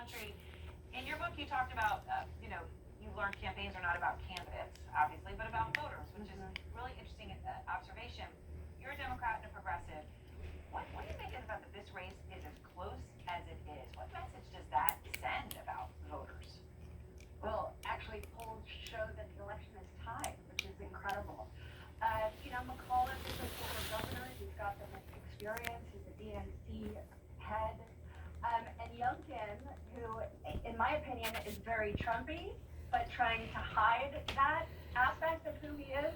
country. In your book, you talked about, you learned campaigns are not about candidates, obviously, but about voters, which is really interesting observation. You're a Democrat and a progressive. What do you think is about that this race is as close as it is? What message does that send about voters? Well, actually, polls show that the election is tied, which is incredible. McAuliffe is a former governor. He's got the experience. He's a DNC head. And Youngkin, who, in my opinion, is very Trumpy, but trying to hide that aspect of who he is.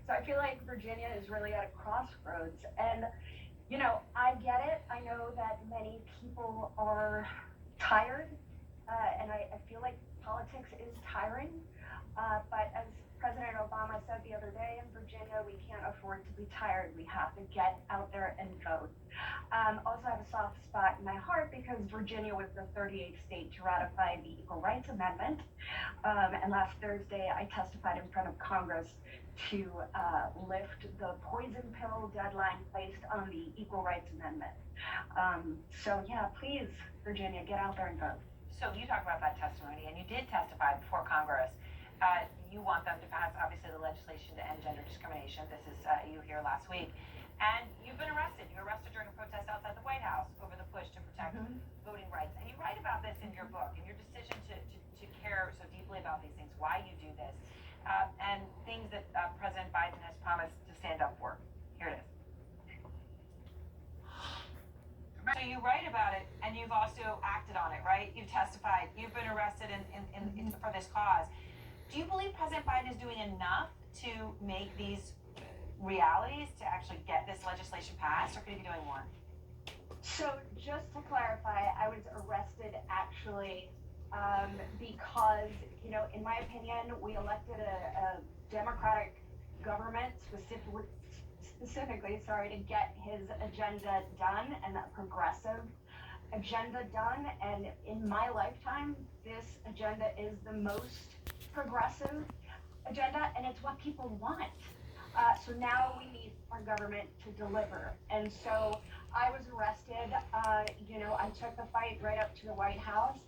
So I feel like Virginia is really at a crossroads. And, I get it. I know that many people are tired, and I feel like politics is tiring. But as President Obama said the other day in Virginia, we can't afford to be tired. We have to get out there and vote. Also have a soft spot in my heart because Virginia was the 38th state to ratify the Equal Rights Amendment. And last Thursday, I testified in front of Congress to lift the poison pill deadline placed on the Equal Rights Amendment. So yeah, please, Virginia, get out there and vote. So you talk about that testimony, and you did testify before Congress. You want them to pass, obviously, the legislation to end gender discrimination. This is you here last week. And you've been arrested. You were arrested during a protest outside the White House over the push to protect voting rights. And you write about this in your book and your decision to care so deeply about these things, why you do this, and things that President Biden has promised to stand up for. Here it is. So you write about it, and you've also acted on it, right? You've testified. You've been arrested for this cause. Do you believe President Biden is doing enough to make these realities, to actually get this legislation passed, or could he be doing more? So just to clarify, I was arrested actually because, in my opinion, we elected a Democratic government specifically, to get his agenda done, and that progressive agenda done. And in my lifetime, this agenda is the most progressive agenda, and it's what people want. So now we need our government to deliver. And so I was arrested. I took the fight right up to the White House.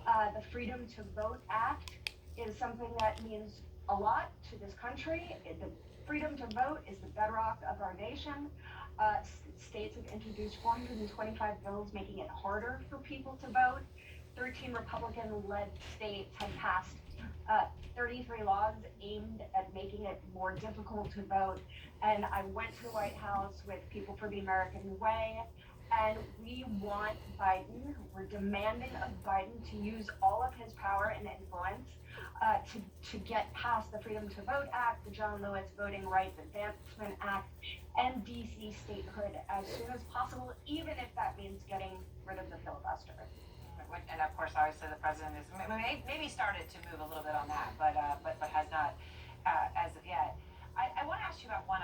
The Freedom to Vote Act is something that means a lot to this country. The freedom to vote is the bedrock of our nation. States have introduced 425 bills making it harder for people to vote. 13 Republican-led states have passed 33 laws aimed at making it more difficult to vote. And I went to the White House with People for the American Way, and we want Biden, we're demanding of Biden to use all of his power and influence to get past the Freedom to Vote Act, the John Lewis Voting Rights Advancement Act, and DC statehood as soon as possible, even if that means getting rid of the filibuster. And of course, obviously, the president is maybe started to move a little bit on that, but has not as of yet. I want to ask you about one